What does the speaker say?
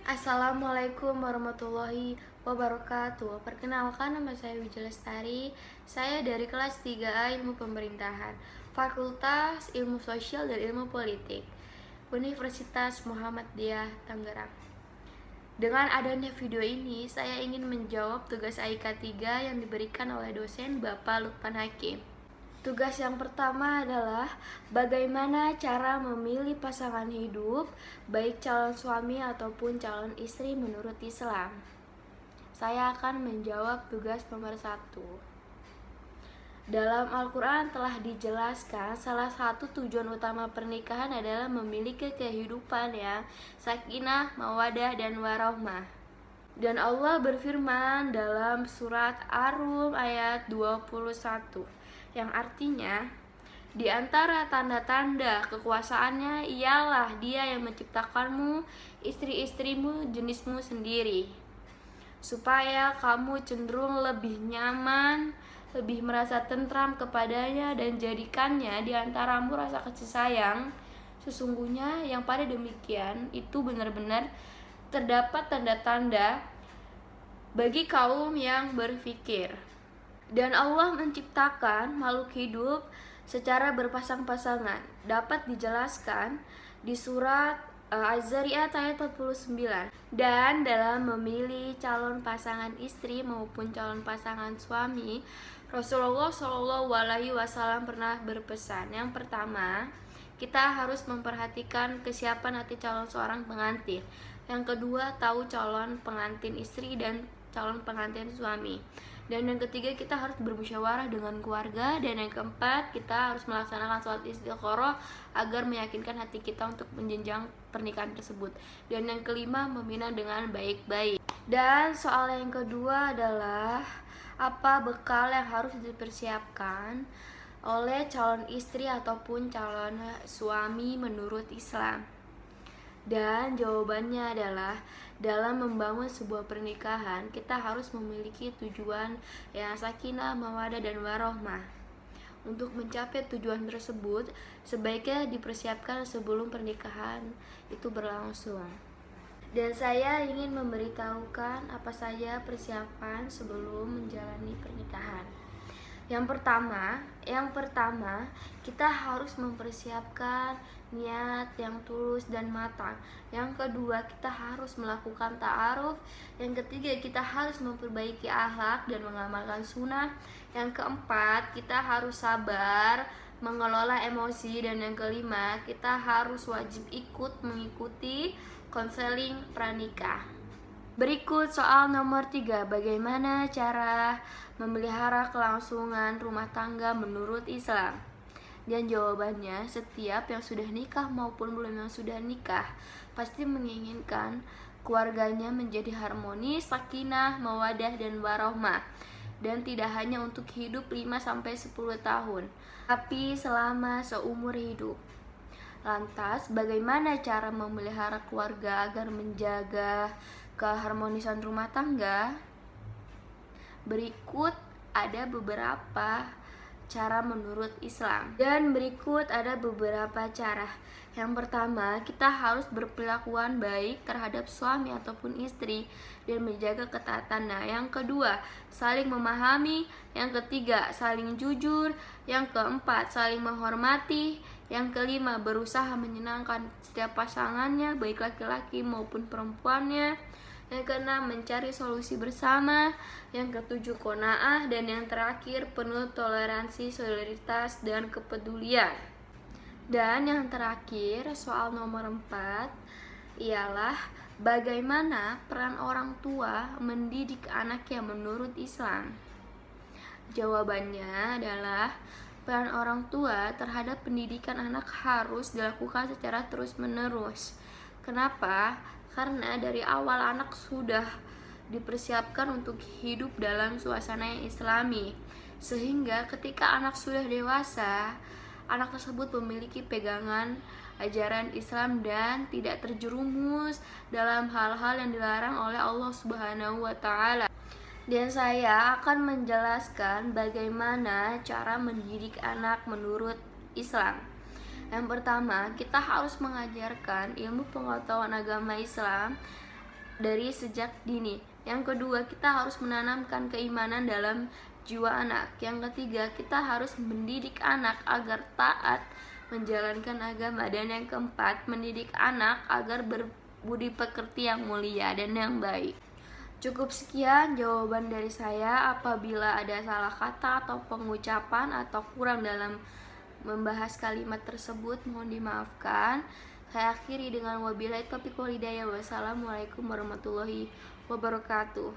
Assalamualaikum warahmatullahi wabarakatuh. Perkenalkan, nama saya Wijaya Lestari. Saya dari kelas 3A Ilmu Pemerintahan, Fakultas Ilmu Sosial dan Ilmu Politik, Universitas Muhammadiyah Tangerang. Dengan adanya video ini, saya ingin menjawab tugas AIK 3 yang diberikan oleh dosen Bapak Lutfan Hakim. Tugas yang pertama adalah bagaimana cara memilih pasangan hidup, baik calon suami ataupun calon istri menurut Islam. Saya akan menjawab tugas nomor 1. Dalam Al-Quran telah dijelaskan salah satu tujuan utama pernikahan adalah memiliki kehidupan yang sakinah, mawadah, dan warahmah. Dan Allah berfirman dalam surat Ar-Rum ayat 21, yang artinya, di antara tanda-tanda kekuasaannya ialah Dia yang menciptakanmu, istri-istrimu, jenismu sendiri, supaya kamu cenderung lebih nyaman, lebih merasa tentram kepadanya, dan jadikannya di antaramu rasa kasih sayang. Sesungguhnya yang pada demikian itu benar-benar terdapat tanda-tanda bagi kaum yang berfikir. Dan Allah menciptakan makhluk hidup secara berpasang-pasangan. Dapat dijelaskan di surat Az-Zariyat ayat 49. Dan dalam memilih calon pasangan istri maupun calon pasangan suami, Rasulullah SAW pernah berpesan. Yang pertama, kita harus memperhatikan kesiapan hati calon seorang pengantin. Yang kedua, tahu calon pengantin istri dan calon pengantin suami. Dan yang ketiga, kita harus bermusyawarah dengan keluarga. Dan yang keempat, kita harus melaksanakan sholat istikharah agar meyakinkan hati kita untuk menjenjang pernikahan tersebut. Dan yang kelima, meminang dengan baik-baik. Dan soal yang kedua adalah apa bekal yang harus dipersiapkan oleh calon istri ataupun calon suami menurut Islam. Dan jawabannya adalah, dalam membangun sebuah pernikahan, kita harus memiliki tujuan yang sakinah, mawadah, dan warahmah. Untuk mencapai tujuan tersebut, sebaiknya dipersiapkan sebelum pernikahan itu berlangsung. Dan saya ingin memberitahukan apa saja persiapan sebelum menjalani pernikahan. Yang pertama, kita harus mempersiapkan niat yang tulus dan matang. Yang kedua, kita harus melakukan ta'aruf. Yang ketiga, kita harus memperbaiki akhlak dan mengamalkan sunnah. Yang keempat, kita harus sabar mengelola emosi. Dan yang kelima, kita harus wajib mengikuti konseling pranikah. Berikut soal nomor 3, bagaimana cara memelihara kelangsungan rumah tangga menurut Islam? Dan jawabannya, setiap yang sudah nikah maupun belum yang sudah nikah pasti menginginkan keluarganya menjadi harmonis, sakinah, mawadah, dan warahmah. Dan tidak hanya untuk hidup 5-10 tahun, tapi selama seumur hidup. Lantas, bagaimana cara memelihara keluarga agar menjaga keharmonisan rumah tangga? Berikut ada beberapa cara menurut Islam. Dan berikut ada beberapa cara. Yang pertama, kita harus berperilakuan baik terhadap suami ataupun istri dan menjaga ketaatan. Yang kedua, saling memahami. Yang ketiga, saling jujur. Yang keempat, saling menghormati. Yang kelima, berusaha menyenangkan setiap pasangannya, baik laki-laki maupun perempuannya. Yang keenam, mencari solusi bersama. Yang ketujuh, qanaah. Dan yang terakhir, penuh toleransi, solidaritas, dan kepedulian. Dan yang terakhir, soal nomor 4 ialah bagaimana peran orang tua mendidik anaknya menurut Islam. Jawabannya adalah, peran orang tua terhadap pendidikan anak harus dilakukan secara terus-menerus. Kenapa? Karena dari awal anak sudah dipersiapkan untuk hidup dalam suasana yang islami, sehingga ketika anak sudah dewasa, anak tersebut memiliki pegangan ajaran Islam dan tidak terjerumus dalam hal-hal yang dilarang oleh Allah Subhanahu wa Ta'ala. Dan saya akan menjelaskan bagaimana cara mendidik anak menurut Islam. Yang pertama, kita harus mengajarkan ilmu pengetahuan agama Islam dari sejak dini. Yang kedua, kita harus menanamkan keimanan dalam jiwa anak. Yang ketiga, kita harus mendidik anak agar taat menjalankan agama. Dan yang keempat, mendidik anak agar berbudi pekerti yang mulia dan yang baik. Cukup sekian jawaban dari saya. Apabila ada salah kata atau pengucapan atau kurang dalam membahas kalimat tersebut, mohon dimaafkan. Saya akhiri dengan wabillahi taufiq wal hidayah. Wassalamualaikum warahmatullahi wabarakatuh.